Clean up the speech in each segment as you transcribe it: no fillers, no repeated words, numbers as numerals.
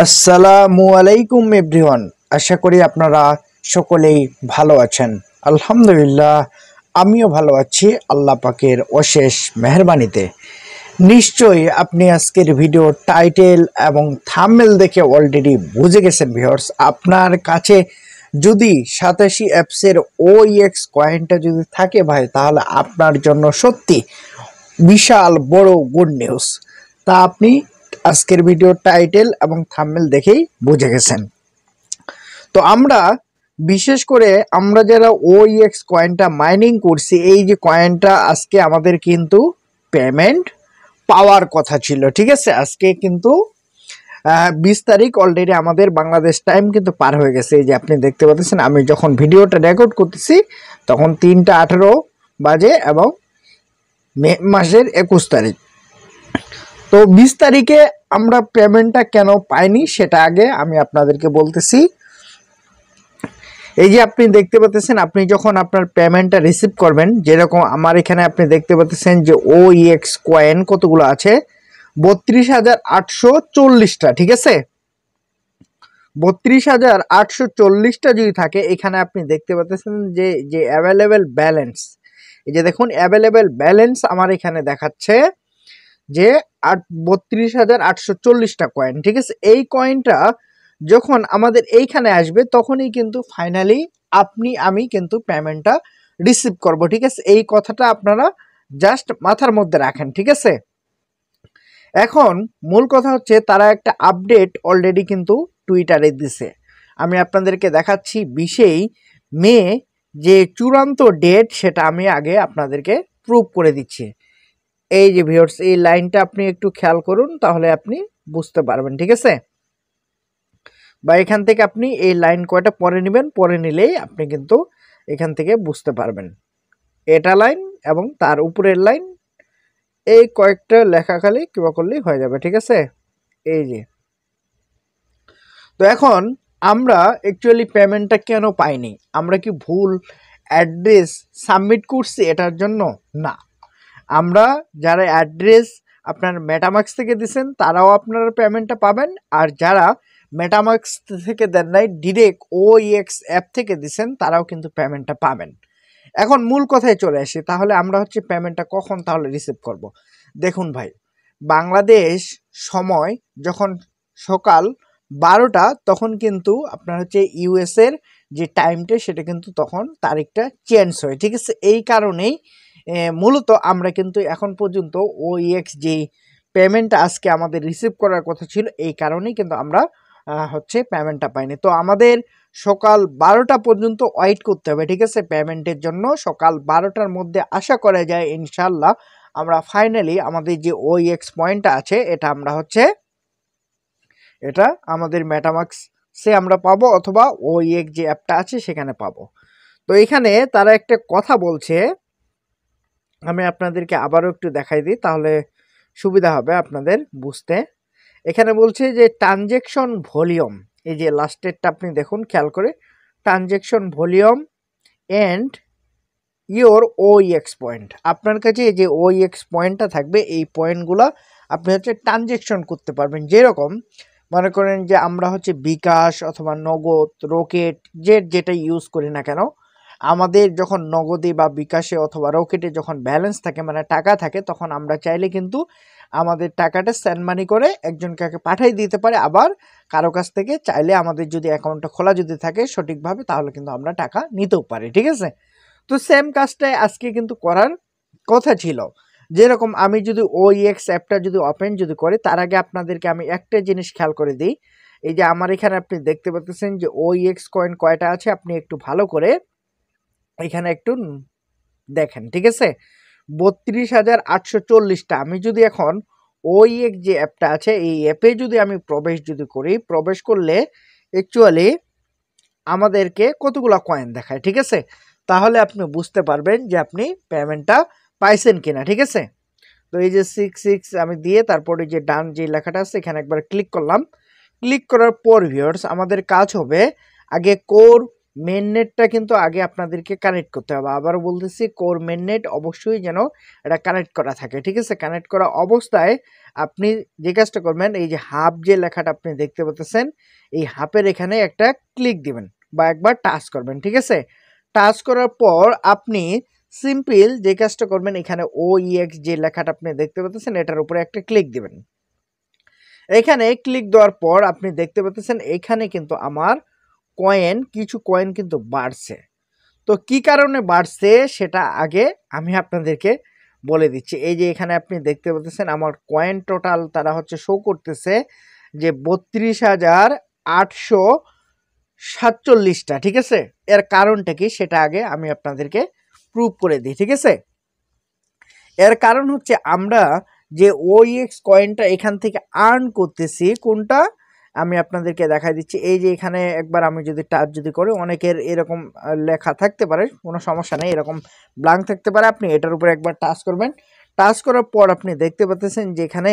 আসসালামু আলাইকুম এভরিওয়ান। আশা করি আপনারা সকলেই ভালো আছেন। আলহামদুলিল্লাহ, আমিও ভালো আছি আল্লাহ পাকের অশেষ মেহেরবানিতে। নিশ্চয়ই আপনি আজকের ভিডিও টাইটেল এবং থাম্বনেল দেখে অলরেডি বুঝে গেছেন ভিউয়ার্স। আপনার কাছে যদি 87 অ্যাপসের OEX কয়েনটা যদি থাকে ভাই, তাহলে আপনার জন্য সত্যি বিশাল বড় গুড নিউজ। তা আপনি আজকের ভিডিও টাইটেল এবং থাম্বনেল দেখেই বুঝে গেছেন। তো আমরা বিশেষ করে আমরা যারা OEX কয়েনটা মাইনিং করছি, এই যে কয়েনটা আজকে আমাদের কিন্তু পেমেন্ট পাওয়ার কথা ছিল, ঠিক আছে। আজকে কিন্তু 20 তারিখ অলরেডি আমাদের বাংলাদেশ টাইম কিন্তু পার হয়ে গেছে। এই যে আপনি দেখতে পাচ্ছেন, আমি যখন ভিডিওটা রেকর্ড করতেছি তখন 3টা 18 বাজে এবং মে মাসের 21 তারিখ। তো 20 তারিখে আমরা পেমেন্টটা কেন পাইনি সেটা আগে আমি আপনাদেরকে বলতেছি। এই যে আপনি দেখতে পাচ্ছেন, আপনি যখন আপনার পেমেন্টটা রিসিভ করবেন, যেরকম আমার এখানে আপনি দেখতে পাচ্ছেন যে OEX কয়েন কতগুলো আছে, 32,840টা, ঠিক আছে। 32,840টা যদি থাকে, এখানে আপনি দেখতে পাচ্ছেন যে যে অ্যাভেলেবেল ব্যালেন্স, এই যে দেখুন অ্যাভেলেবেল ব্যালেন্স আমার এখানে দেখাচ্ছে যে 32,840টা কয়েন, ঠিক আছে। এই কয়েনটা যখন আমাদের এইখানে আসবে তখনই কিন্তু ফাইনালি আমি কিন্তু পেমেন্টটা রিসিভ করব, ঠিক আছে। এই কথাটা আপনারা জাস্ট মাথার মধ্যে রাখেন, ঠিক আছে। এখন মূল কথা হচ্ছে, তারা একটা আপডেট অলরেডি কিন্তু টুইটারে দিছে। আমি আপনাদেরকে দেখাচ্ছি 20 মে যে চূড়ান্ত ডেট, সেটা আমি আগে আপনাদেরকে প্রুভ করে দিচ্ছি। এই যে ভিউয়ার্স, এই লাইনটা আপনি একটু খেয়াল করুন, তাহলে আপনি বুঝতে পারবেন, ঠিক আছে। বা এখান থেকে আপনি এই লাইন কয়টা পরে নেবেন, পরে নিলেই আপনি কিন্তু এখান থেকে বুঝতে পারবেন। এটা লাইন এবং তার উপরের লাইন, এই কয়েকটা লেখা খালি কিবা করলেই হয়ে যাবে, ঠিক আছে। এই যে, তো এখন আমরা অ্যাকচুয়ালি পেমেন্টটা কেন পাইনি? আমরা কি ভুল অ্যাড্রেস সাবমিট করছি এটার জন্য? না, আমরা যারা অ্যাড্রেস আপনার মেটামাক্স থেকে দিছেন তারাও আপনারা পেমেন্টটা পাবেন, আর যারা মেটামাক্স থেকে দেন নাই, ডিরেক্ট OEX অ্যাপ থেকে দিছেন, তারাও কিন্তু পেমেন্টটা পাবেন। এখন মূল কথায় চলে আসি, তাহলে আমরা হচ্ছে পেমেন্টটা কখন তাহলে রিসিভ করব। দেখুন ভাই, বাংলাদেশ সময় যখন সকাল 12টা, তখন কিন্তু আপনার হচ্ছে US এর যে টাইমটা সেটা কিন্তু তখন তারিখটা চেঞ্জ হয়, ঠিক আছে। এই কারণেই মূলত আমরা কিন্তু এখন পর্যন্ত OEX যে পেমেন্টটা আজকে আমাদের রিসিভ করার কথা ছিল, এই কারণেই কিন্তু আমরা হচ্ছে পেমেন্টটা পাইনি। তো আমাদের সকাল 12টা পর্যন্ত ওয়েট করতে হবে, ঠিক আছে, পেমেন্টের জন্য। সকাল 12টার মধ্যে আশা করা যায় ইনশাল্লাহ আমরা ফাইনালি আমাদের যে OEX পয়েন্টটা আছে, এটা আমরা হচ্ছে এটা আমাদের মেটামাক্সে আমরা পাবো, অথবা OEX যে অ্যাপটা আছে সেখানে পাবো। তো এখানে তারা একটা কথা বলছে, আমি আপনাদেরকে আবারও একটু দেখাই দিই, তাহলে সুবিধা হবে আপনাদের বুঝতে। এখানে বলছে যে ট্রানজ্যাকশন ভলিউম, এই যে লাস্টেরটা আপনি দেখুন খেয়াল করে, transaction volume and your OEX point. আপনার কাছে যে OEX পয়েন্টটা থাকবে, এই পয়েন্টগুলো আপনি হচ্ছে ট্রানজ্যাকশন করতে পারবেন। যেরকম মনে করেন যে আমরা হচ্ছে বিকাশ অথবা নগদ, রকেট, যেটা ইউজ করি না কেন, আমাদের যখন নগদে বা বিকাশে অথবা রকেটে যখন ব্যালেন্স থাকে, মানে টাকা থাকে, তখন আমরা চাইলে কিন্তু আমাদের টাকাটা সেন্ড মানি করে একজনকে পাঠিয়ে দিতে পারে। আবার কারো কাছ থেকে চাইলে আমাদের যদি অ্যাকাউন্টটা খোলা যদি থাকে সঠিকভাবে, তাহলে কিন্তু আমরা টাকা নিতেও পারি, ঠিক আছে। তো সেম কাজটাই আজকে কিন্তু করার কথা ছিল। যেরকম আমি যদি OEX অ্যাপটা যদি ওপেন যদি করি, তার আগে আপনাদেরকে আমি একটা জিনিস খেয়াল করে দিই। এই যে আমার এখানে আপনি দেখতে পাচ্ছেন যে OEX কয়েন কয়টা আছে, আপনি একটু ভালো করে এখানে একটু দেখেন, ঠিক আছে। 32,840টা। আমি যদি এখন OEX যে অ্যাপটা আছে, এই অ্যাপে যদি আমি প্রবেশ যদি করি, প্রবেশ করলে অ্যাকচুয়ালি আমাদেরকে কতগুলো কয়েন দেখায়, ঠিক আছে। তাহলে আপনি বুঝতে পারবেন যে আপনি পেমেন্টটা পাইছেন কিনা, ঠিক আছে। তো এই যে 66 আমি দিয়ে তারপরে যে ডান যে লেখাটা আছে এখানে একবার ক্লিক করলাম। ক্লিক করার পর ভিউয়ার্স, আমাদের কাজ হবে আগে কোর মেন নেটটা কিন্তু আগে আপনাদেরকে কানেক্ট করতে হবে। আবারও বলতেছি, কোর মেন নেট অবশ্যই যেন এটা কানেক্ট করা থাকে, ঠিক আছে? কানেক্ট করা অবস্থায় আপনি যে কাজটা করবেন, এই যে হাব যে লেখাটা আপনি দেখতে পাচ্ছেন, এই হাবের এখানে একটা ক্লিক দিবেন বা একবার টাচ করবেন, ঠিক আছে? টাচ করার পর আপনি সিম্পল যে কাজটা করবেন, এখানে OEX যে লেখাটা আপনি দেখতে পাচ্ছেন এটার উপরে একটা ক্লিক দিবেন। এখানে ক্লিক দেওয়ার পর আপনি দেখতে পাচ্ছেন এখানে কিন্তু আমার কিছু কয়েন কিন্তু বাড়ছে। তো কি কারণে বাড়ছে সেটা আগে আমি আপনাদেরকে বলে দিচ্ছি। এই যে এখানে আপনি দেখতে পাচ্ছেন আমার কয়েন টোটাল তারা হচ্ছে শো করতেছে যে ৩২,৮৪৭টা, ঠিক আছে? এর কারণটা কি সেটা আগে আমি আপনাদেরকে প্রুভ করে দিই, ঠিক আছে? এর কারণ হচ্ছে আমরা যে OEX কয়েনটা এখান থেকে আর্ন করতেছি, কোনটা আমি আপনাদেরকে দেখাই দিচ্ছি। এই যে এখানে একবার আমি যদি টাচ করি, অনেকের এরকম লেখা থাকতে পারে, কোনো সমস্যা নেই, এরকম ব্ল্যাঙ্ক থাকতে পারে। আপনি এটার উপরে একবার টাচ করবেন। টাচ করার পর আপনি দেখতে পাচ্ছেন যে এখানে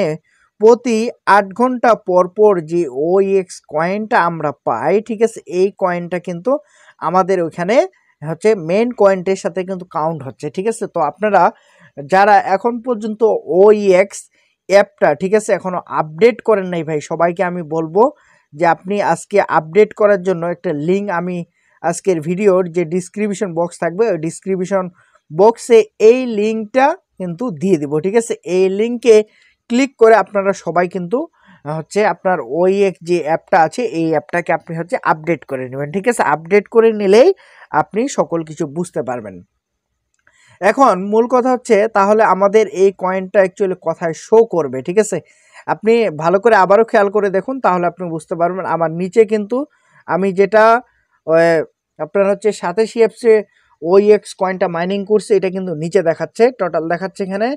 প্রতি ৮ ঘন্টা পর পর যে OEX কয়েনটা আমরা পাই, ঠিক আছে? এই কয়েনটা কিন্তু আমাদের ওইখানে হচ্ছে মেন কয়েনটার সাথে কিন্তু কাউন্ট হচ্ছে, ঠিক আছে? তো আপনারা যারা এখন পর্যন্ত OEX অ্যাপটা, ঠিক আছে, এখনো আপডেট করেন নাই ভাই, সবাইকে আমি বলবো যে আপনি আজকে আপডেট করার জন্য একটা লিঙ্ক আমি আজকের ভিডিওর যে ডিসক্রিপশন বক্স থাকবে ওই ডিসক্রিপশন বক্সে এই লিঙ্কটা কিন্তু দিয়ে দিব, ঠিক আছে? এই লিঙ্কে ক্লিক করে আপনারা সবাই কিন্তু হচ্ছে আপনার OEX যে অ্যাপটা আছে এই অ্যাপটাকে আপনি হচ্ছে আপডেট করে নেবেন, ঠিক আছে? আপডেট করে নিলেই আপনি সকল কিছু বুঝতে পারবেন। এখন মূল কথা হচ্ছে, তাহলে আমাদের এই কয়েনটা অ্যাকচুয়ালি কোথায় শো করবে, ঠিক আছে? আপনি ভালো করে আবারও খেয়াল করে দেখুন, তাহলে আপনি বুঝতে পারবেন। আমার নিচে কিন্তু আমি যেটা আপনার হচ্ছে 87 অ্যাপসে OEX কয়েনটা মাইনিং করছে, এটা কিন্তু নিচে দেখাচ্ছে, টোটাল দেখাচ্ছে এখানে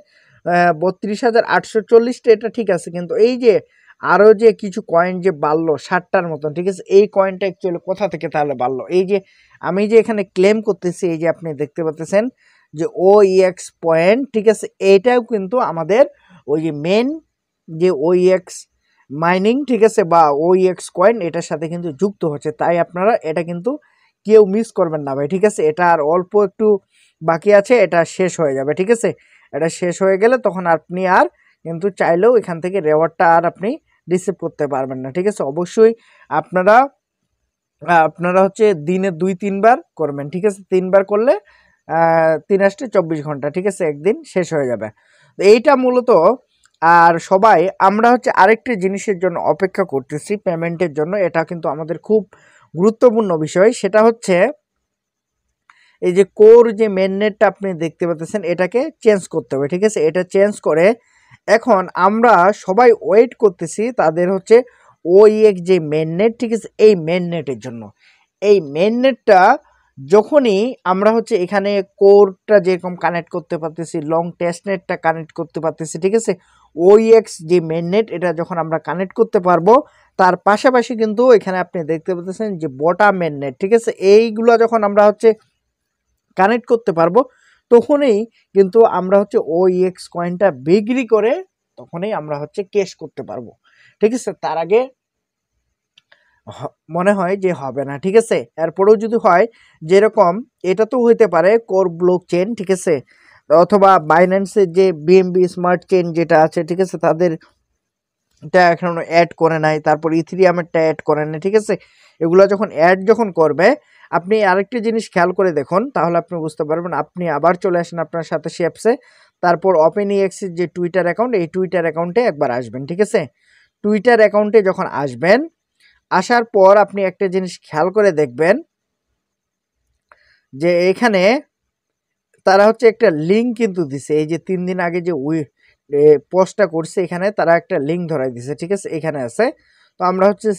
৩২,৮৪০টা, এটা ঠিক আছে। কিন্তু এই যে আরও যে কিছু কয়েন যে বাড়লো 60টার মতন, ঠিক আছে? এই কয়েনটা অ্যাকচুয়ালি কোথা থেকে তাহলে বাড়লো? এই যে আমি যে এখানে ক্লেম করতেছি, এই যে আপনি দেখতে পাচ্ছেন যে OEX পয়েন্ট, ঠিক আছে? এইটাও কিন্তু আমাদের ওই যে মেন যে OEX মাইনিং, ঠিক আছে, বা OEX কয়েন এটার সাথে কিন্তু যুক্ত হচ্ছে। তাই আপনারা এটা কিন্তু কেউ মিস করবেন না ভাই, ঠিক আছে? এটা আর অল্প একটু বাকি আছে, এটা শেষ হয়ে যাবে, ঠিক আছে? এটা শেষ হয়ে গেলে তখন আপনি আর কিন্তু চাইলেও এখান থেকে রেওয়ার্ডটা আর আপনি রিসিভ করতে পারবেন না, ঠিক আছে? অবশ্যই আপনারা আপনারা হচ্ছে দিনে ২-৩ বার করবেন, ঠিক আছে? ৩ বার করলে ৩ আসতে ২৪ ঘন্টা, ঠিক আছে? একদিন শেষ হয়ে যাবে। তো এইটা মূলত, আর সবাই আমরা হচ্ছে আরেকটি জিনিসের জন্য অপেক্ষা করতেছি পেমেন্টের জন্য, এটা কিন্তু আমাদের খুব গুরুত্বপূর্ণ বিষয়। সেটা হচ্ছে এই যে কোর যে মেন নেটটা আপনি দেখতে পাচ্ছেন এটাকে চেঞ্জ করতে হবে, ঠিক আছে? এটা চেঞ্জ করে এখন আমরা সবাই ওয়েট করতেছি তাদের হচ্ছে OEX যে মেন নেট, ঠিক আছে? এই মেন নেটের জন্য। এই মেন নেটটা যখনই আমরা হচ্ছে এখানে কোরটা যেরকম কানেক্ট করতে পারতেছি, লং টেস্ট নেটটা কানেক্ট করতে পারতেছি, ঠিক আছে? OEX যে মেন নেট এটা যখন আমরা কানেক্ট করতে পারবো, তার পাশাপাশি কিন্তু এখানে আপনি দেখতে পাচ্ছেন যে বটা মেন নেট, ঠিক আছে? এইগুলো যখন আমরা হচ্ছে কানেক্ট করতে পারবো, তখনই কিন্তু আমরা হচ্ছে OEX কয়েনটা বিক্রি করে তখনই আমরা হচ্ছে ক্যাশ করতে পারবো, ঠিক আছে? তার আগে মনে হয় যে হবে না, ঠিক আছে? এরপরেও যদি হয়, যেরকম এটা তো হইতে পারে কোর ব্লক চেন, ঠিক আছে, অথবা বাইন্যান্সের যে BNB স্মার্ট চেন যেটা আছে, ঠিক আছে, তাদের এটা এখনো অ্যাড করে নাই, তারপর ইথিরিয়ামেরটা অ্যাড করে নাই, ঠিক আছে? এগুলো যখন অ্যাড করবে, আপনি আরেকটি জিনিস খেয়াল করে দেখুন, তাহলে আপনি বুঝতে পারবেন। আপনি আবার চলে আসেন আপনার সাথে অ্যাপসে, তারপর OpenEX এর যে টুইটার অ্যাকাউন্ট, এই টুইটার অ্যাকাউন্টে একবার আসবেন, ঠিক আছে? টুইটার অ্যাকাউন্টে যখন আসবেন, আসার পর আপনি একটা জিনিস খেয়াল করে দেখবেন যে এখানে তারা হচ্ছে একটা লিঙ্ক কিন্তু দিছে। এই যে ৩ দিন আগে যে পোস্টটা করছে, এখানে তারা একটা লিঙ্ক ধরাই দিছে, ঠিক আছে? এখানে আছে। তো আমরা হচ্ছে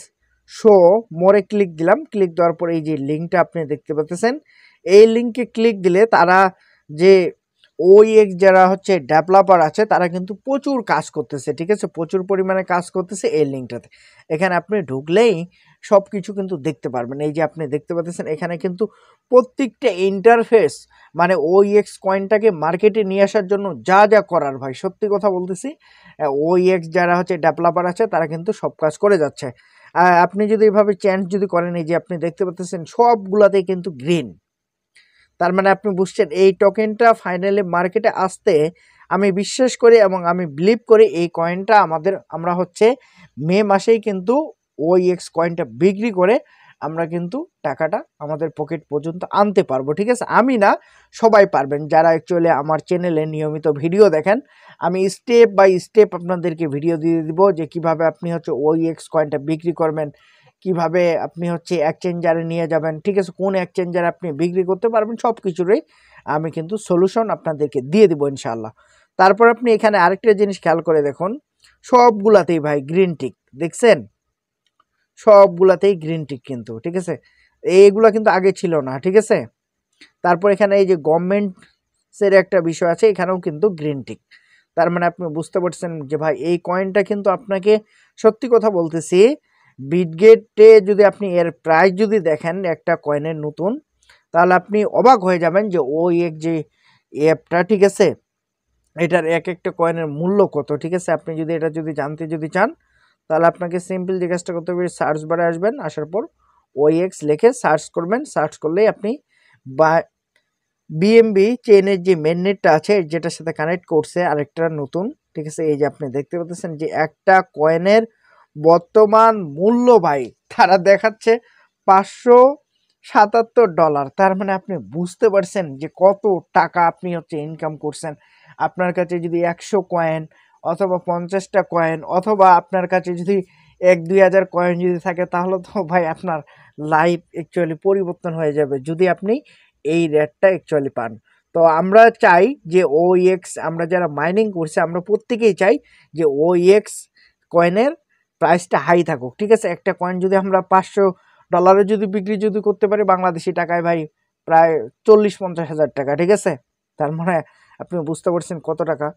শো মোরে ক্লিক দিলাম। ক্লিক দেওয়ার পরে এই যে লিঙ্কটা আপনি দেখতে পাচ্ছেন, এই লিঙ্কে ক্লিক দিলে তারা যে OEX যারা হচ্ছে ডেভেলপার আছে তারা কিন্তু প্রচুর কাজ করতেছে, ঠিক আছে? প্রচুর পরিমাণে কাজ করতেছে এই লিঙ্কটাতে। এখানে আপনি ঢুকলেই সব কিছু কিন্তু দেখতে পারবেন। এই যে আপনি দেখতে পাচ্ছেন এখানে কিন্তু প্রত্যেকটা ইন্টারফেস, মানে OEX কয়েনটাকে মার্কেটে নিয়ে আসার জন্য যা যা করার ভাই, সত্যি কথা বলতেছি, OEX যারা হচ্ছে ডেভেলপার আছে তারা কিন্তু সব কাজ করে যাচ্ছে। আপনি যদি এভাবে চেঞ্জ যদি করেন, এই যে আপনি দেখতে পাচ্ছেন সবগুলাতেই কিন্তু গ্রিন। তার মানে আপনি বুঝছেন এই টোকেনটা ফাইনালি মার্কেটে আসতে আমি বিশ্বাস করি এবং আমি বিলিভ করি এই কয়েনটা আমরা হচ্ছে মে মাসেই কিন্তু OEX কয়েনটা বিক্রি করে আমরা কিন্তু টাকাটা আমাদের পকেট পর্যন্ত আনতে পারবো, ঠিক আছে? আমি না, সবাই পারবেন যারা অ্যাকচুয়ালি আমার চ্যানেলে নিয়মিত ভিডিও দেখেন। আমি স্টেপ বাই স্টেপ আপনাদেরকে ভিডিও দিয়ে দিব যে কিভাবে আপনি হচ্ছে OEX কয়েনটা বিক্রি করবেন, কিভাবে আপনি হচ্ছে এক্সচেঞ্জারে নিয়ে যাবেন, ঠিক আছে? কোন এক্সচেঞ্জারে আপনি বিক্রি করতে পারবেন, সব কিছুরই আমি কিন্তু সলিউশন আপনাদেরকে দিয়ে দিব ইনশাআল্লাহ। তারপর আপনি এখানে আরেকটা জিনিস খেয়াল করে দেখুন, সবগুলাতেই ভাই গ্রিন টিক দেখছেন, সবগুলাতেই গ্রিন টিক কিন্তু, ঠিক আছে? এইগুলা কিন্তু আগে ছিল না, ঠিক আছে? তারপর এখানে এই যে গভর্নমেন্টসের একটা বিষয় আছে, এখানেও কিন্তু গ্রিন টিক। তার মানে আপনি বুঝতে পারছেন যে ভাই এই কয়েনটা কিন্তু আপনাকে, সত্যি কথা বলতেছি, বিটগেটে যদি আপনি এর প্রাইস যদি দেখেন একটা কয়েনের নতুন, তাহলে আপনি অবাক হয়ে যাবেন যে OEX যে অ্যাপটা, ঠিক আছে, এটার এক একটা কয়েনের মূল্য কত, ঠিক আছে? আপনি যদি এটা যদি জানতে যদি চান, তাহলে আপনাকে সিম্পল যে কাজটা করতে হবে, সার্চ বারে আসবেন, আসার পর OEX লিখে সার্চ করবেন, সার্চ করলেই আপনি বা বিএমবি চেইনের যে মেইননেটটা আছে যেটার সাথে কানেক্ট করছে আরেকটা নতুন, ঠিক আছে? এই যে আপনি দেখতে পাচ্ছেন যে একটা কয়েনের বর্তমান মূল্য ভাই তারা দেখাচ্ছে $577। তার মানে আপনি বুঝতে পারছেন যে কত টাকা আপনি হচ্ছে ইনকাম করছেন। আপনার কাছে যদি 100 কয়েন অথবা 50টা কয়েন অথবা আপনার কাছে যদি 1-2 হাজার কয়েন যদি থাকে, তাহলে তো ভাই আপনার লাইফ অ্যাকচুয়ালি পরিবর্তন হয়ে যাবে যদি আপনি এই রেটটা অ্যাকচুয়ালি পান। তো আমরা চাই যে OEX, আমরা যারা মাইনিং করছি আমরা প্রত্যেকেই চাই যে OEX কয়েনের প্রাইসটা হাই থাকুক, ঠিক আছে? একটা কয়েন যদি আমরা $500 যদি বিক্রি যদি করতে পারি বাংলাদেশি টাকায় ভাই প্রায় 40-50 হাজার টাকা, ঠিক আছে? তার মানে আপনি বুঝতে পারছেন কত টাকা।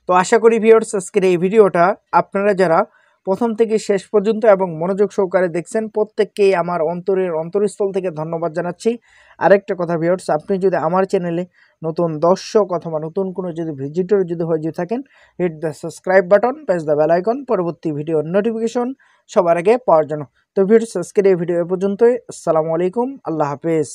তো আশা করি ভিউয়ার্স আজকের এই ভিডিওটা আপনারা যারা প্রথম থেকে শেষ পর্যন্ত এবং মনোযোগ সহকারে দেখছেন প্রত্যেককেই আমার অন্তরস্থল থেকে ধন্যবাদ জানাচ্ছি। আরেকটা কথা ভিউয়ার্স, আপনি যদি আমার চ্যানেলে নতুন দর্শক অথবা নতুন কোনো যদি ভিজিটর যদি হয়ে থাকেন, hit the subscribe button, press the bell icon, পরবর্তী ভিডিওর নোটিফিকেশন সবার আগে পাওয়ার জন্য। তো ভিউয়ার্স আজকের এই ভিডিও এ পর্যন্তই। আসসালামু আলাইকুম, আল্লাহ হাফেজ।